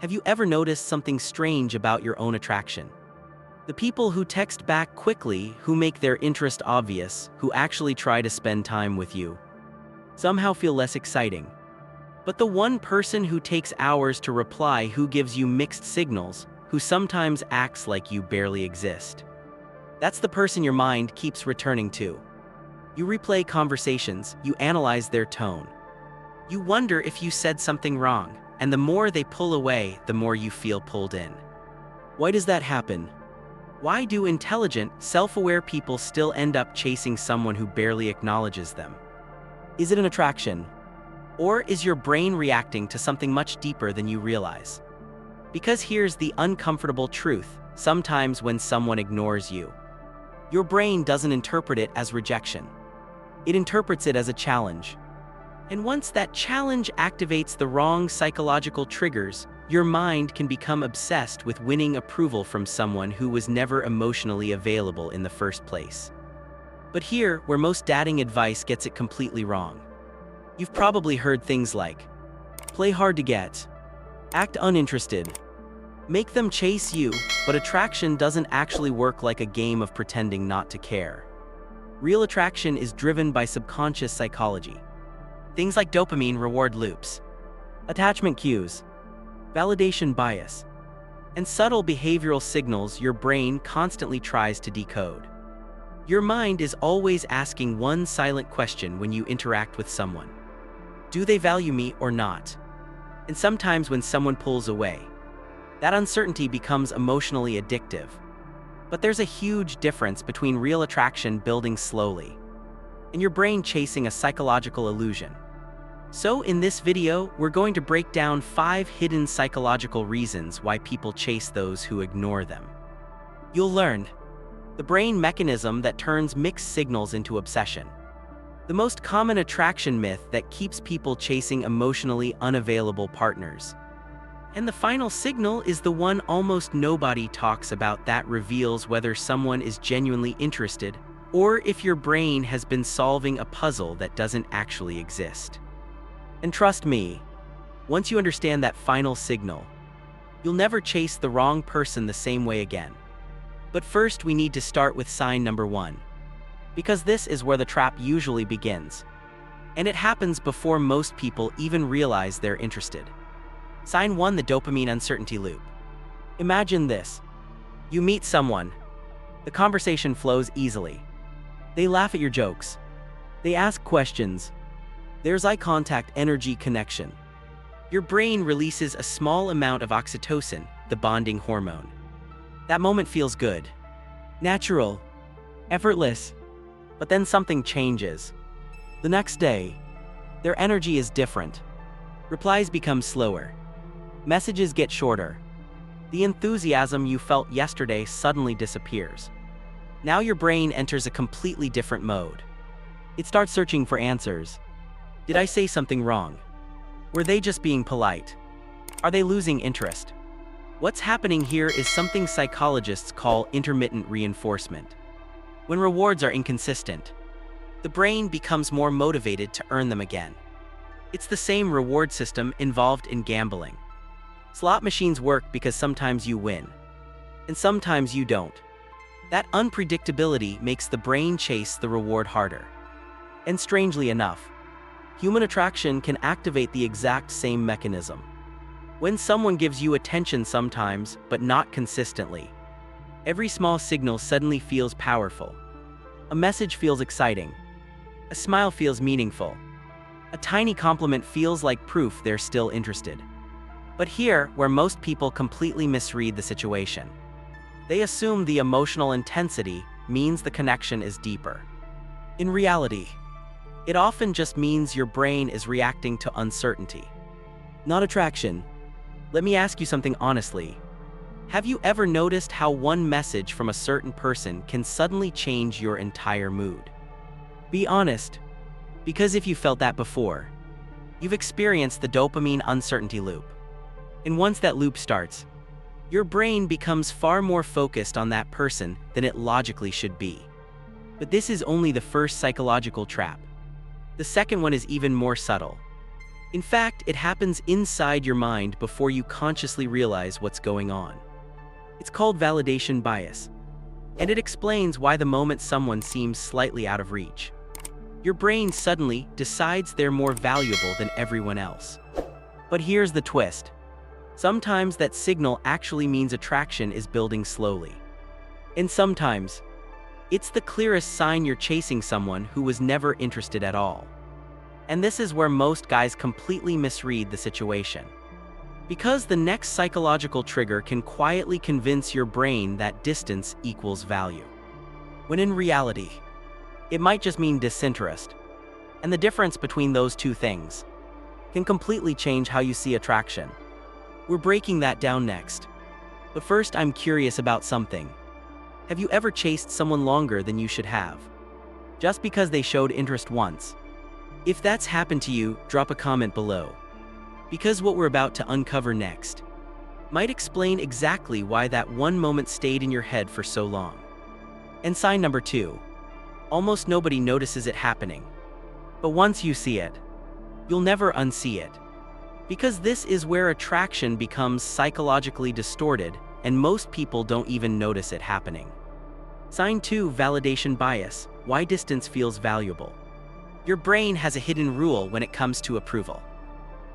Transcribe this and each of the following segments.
Have you ever noticed something strange about your own attraction? The people who text back quickly, who make their interest obvious, who actually try to spend time with you, somehow feel less exciting. But the one person who takes hours to reply, who gives you mixed signals, who sometimes acts like you barely exist, that's the person your mind keeps returning to. You replay conversations, you analyze their tone. You wonder if you said something wrong, and the more they pull away, the more you feel pulled in. Why does that happen? Why do intelligent, self-aware people still end up chasing someone who barely acknowledges them? Is it an attraction? Or is your brain reacting to something much deeper than you realize? Because here's the uncomfortable truth: sometimes when someone ignores you, your brain doesn't interpret it as rejection. It interprets it as a challenge. And once that challenge activates the wrong psychological triggers, your mind can become obsessed with winning approval from someone who was never emotionally available in the first place. But here, where most dating advice gets it completely wrong. You've probably heard things like, play hard to get, act uninterested, make them chase you, but attraction doesn't actually work like a game of pretending not to care. Real attraction is driven by subconscious psychology. Things like dopamine reward loops, attachment cues, validation bias, and subtle behavioral signals your brain constantly tries to decode. Your mind is always asking one silent question when you interact with someone: do they value me or not? And sometimes when someone pulls away, that uncertainty becomes emotionally addictive. But there's a huge difference between real attraction building slowly and your brain chasing a psychological illusion. So in this video, we're going to break down 5 hidden psychological reasons why people chase those who ignore them. You'll learn the brain mechanism that turns mixed signals into obsession, the most common attraction myth that keeps people chasing emotionally unavailable partners, and the final signal is the one almost nobody talks about that reveals whether someone is genuinely interested or if your brain has been solving a puzzle that doesn't actually exist. And trust me, once you understand that final signal, you'll never chase the wrong person the same way again. But first, we need to start with sign number 1, because this is where the trap usually begins, and it happens before most people even realize they're interested. Sign 1: the dopamine uncertainty loop. Imagine this. You meet someone. The conversation flows easily. They laugh at your jokes. They ask questions. There's eye contact, energy, connection. Your brain releases a small amount of oxytocin, the bonding hormone. That moment feels good, natural, effortless. But then something changes. The next day, their energy is different. Replies become slower. Messages get shorter. The enthusiasm you felt yesterday suddenly disappears. Now your brain enters a completely different mode. It starts searching for answers. Did I say something wrong? Were they just being polite? Are they losing interest? What's happening here is something psychologists call intermittent reinforcement. When rewards are inconsistent, the brain becomes more motivated to earn them again. It's the same reward system involved in gambling. Slot machines work because sometimes you win, and sometimes you don't. That unpredictability makes the brain chase the reward harder. And strangely enough, human attraction can activate the exact same mechanism. When someone gives you attention sometimes, but not consistently, every small signal suddenly feels powerful. A message feels exciting. A smile feels meaningful. A tiny compliment feels like proof they're still interested. But here, where most people completely misread the situation. They assume the emotional intensity means the connection is deeper. In reality, it often just means your brain is reacting to uncertainty, not attraction. Let me ask you something honestly. Have you ever noticed how one message from a certain person can suddenly change your entire mood? Be honest, because if you felt that before, you've experienced the dopamine uncertainty loop. And once that loop starts, your brain becomes far more focused on that person than it logically should be. But this is only the first psychological trap. The second one is even more subtle. In fact, it happens inside your mind before you consciously realize what's going on. It's called validation bias, and it explains why the moment someone seems slightly out of reach, your brain suddenly decides they're more valuable than everyone else. But here's the twist. Sometimes that signal actually means attraction is building slowly. And sometimes, it's the clearest sign you're chasing someone who was never interested at all. And this is where most guys completely misread the situation. Because the next psychological trigger can quietly convince your brain that distance equals value, when in reality, it might just mean disinterest. And the difference between those two things can completely change how you see attraction. We're breaking that down next. But first, I'm curious about something. Have you ever chased someone longer than you should have, just because they showed interest once? If that's happened to you, drop a comment below. Because what we're about to uncover next might explain exactly why that one moment stayed in your head for so long. And sign number 2. Almost nobody notices it happening. But once you see it, you'll never unsee it. Because this is where attraction becomes psychologically distorted, and most people don't even notice it happening. Sign 2, validation bias, why distance feels valuable. Your brain has a hidden rule when it comes to approval.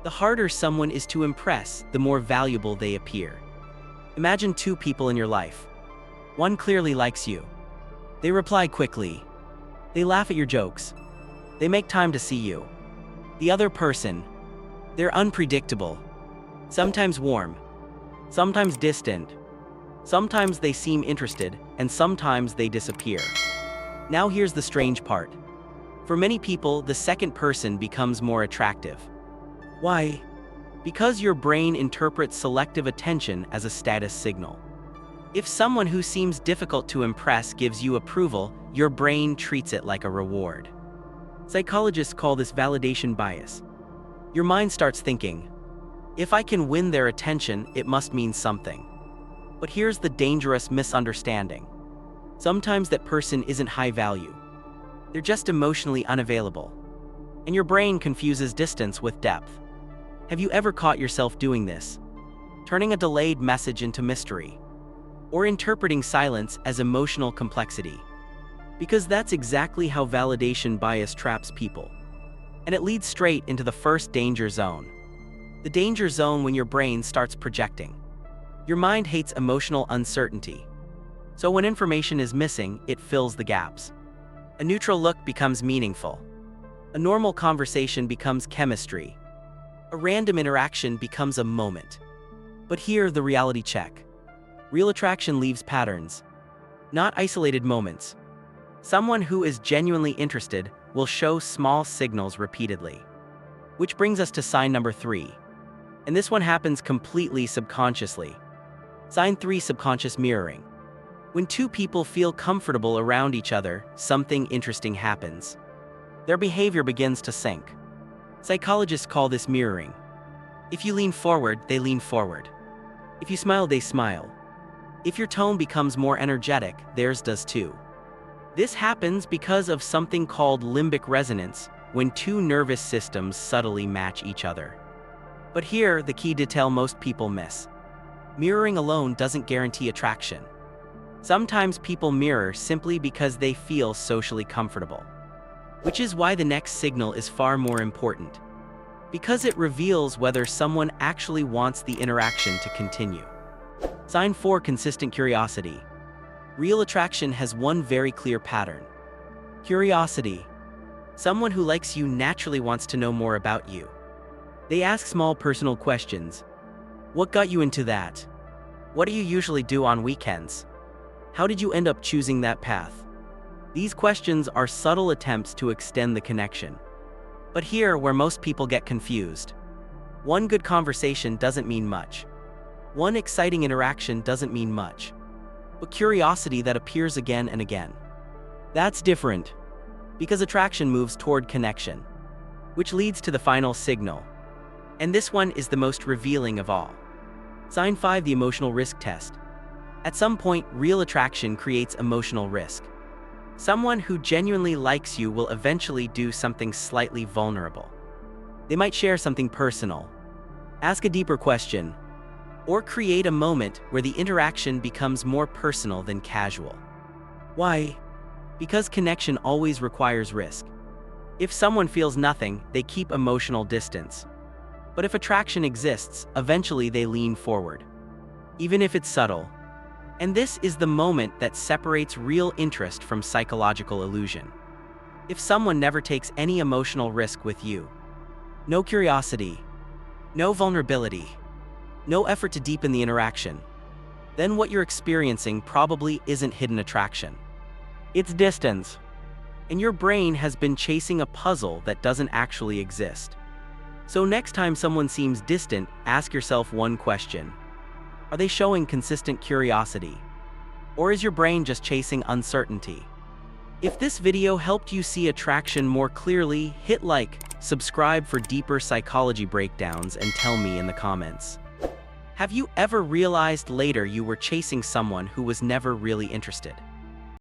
The harder someone is to impress, the more valuable they appear. Imagine 2 people in your life. One clearly likes you. They reply quickly. They laugh at your jokes. They make time to see you. The other person, they're unpredictable. Sometimes warm. Sometimes distant. Sometimes they seem interested, and sometimes they disappear. Now here's the strange part. For many people, the second person becomes more attractive. Why? Because your brain interprets selective attention as a status signal. If someone who seems difficult to impress gives you approval, your brain treats it like a reward. Psychologists call this validation bias. Your mind starts thinking, if I can win their attention, it must mean something. But here's the dangerous misunderstanding. Sometimes that person isn't high value. They're just emotionally unavailable. And your brain confuses distance with depth. Have you ever caught yourself doing this? Turning a delayed message into mystery, or interpreting silence as emotional complexity. Because that's exactly how validation bias traps people. And it leads straight into the first danger zone. The danger zone when your brain starts projecting. Your mind hates emotional uncertainty. So when information is missing, it fills the gaps. A neutral look becomes meaningful. A normal conversation becomes chemistry. A random interaction becomes a moment. But here, the reality check. Real attraction leaves patterns, not isolated moments. Someone who is genuinely interested will show small signals repeatedly. Which brings us to sign number 3. And this one happens completely subconsciously. Sign 3, subconscious mirroring. When 2 people feel comfortable around each other, something interesting happens. Their behavior begins to sync. Psychologists call this mirroring. If you lean forward, they lean forward. If you smile, they smile. If your tone becomes more energetic, theirs does too. This happens because of something called limbic resonance, when 2 nervous systems subtly match each other. But here, the key detail most people miss. Mirroring alone doesn't guarantee attraction. Sometimes people mirror simply because they feel socially comfortable. Which is why the next signal is far more important. Because it reveals whether someone actually wants the interaction to continue. Sign 4, consistent curiosity. Real attraction has one very clear pattern. Curiosity. Someone who likes you naturally wants to know more about you. They ask small personal questions. What got you into that? What do you usually do on weekends? How did you end up choosing that path? These questions are subtle attempts to extend the connection. But here, where most people get confused. One good conversation doesn't mean much. One exciting interaction doesn't mean much. But curiosity that appears again and again. That's different. Because attraction moves toward connection. Which leads to the final signal. And this one is the most revealing of all. Sign 5, the emotional risk test. At some point, real attraction creates emotional risk. Someone who genuinely likes you will eventually do something slightly vulnerable. They might share something personal, ask a deeper question, or create a moment where the interaction becomes more personal than casual. Why? Because connection always requires risk. If someone feels nothing, they keep emotional distance. But if attraction exists, eventually they lean forward, even if it's subtle. And this is the moment that separates real interest from psychological illusion. If someone never takes any emotional risk with you, no curiosity, no vulnerability, no effort to deepen the interaction, then what you're experiencing probably isn't hidden attraction. It's distance. And your brain has been chasing a puzzle that doesn't actually exist. So next time someone seems distant, ask yourself one question. Are they showing consistent curiosity? Or is your brain just chasing uncertainty? If this video helped you see attraction more clearly, hit like, subscribe for deeper psychology breakdowns, and tell me in the comments. Have you ever realized later you were chasing someone who was never really interested?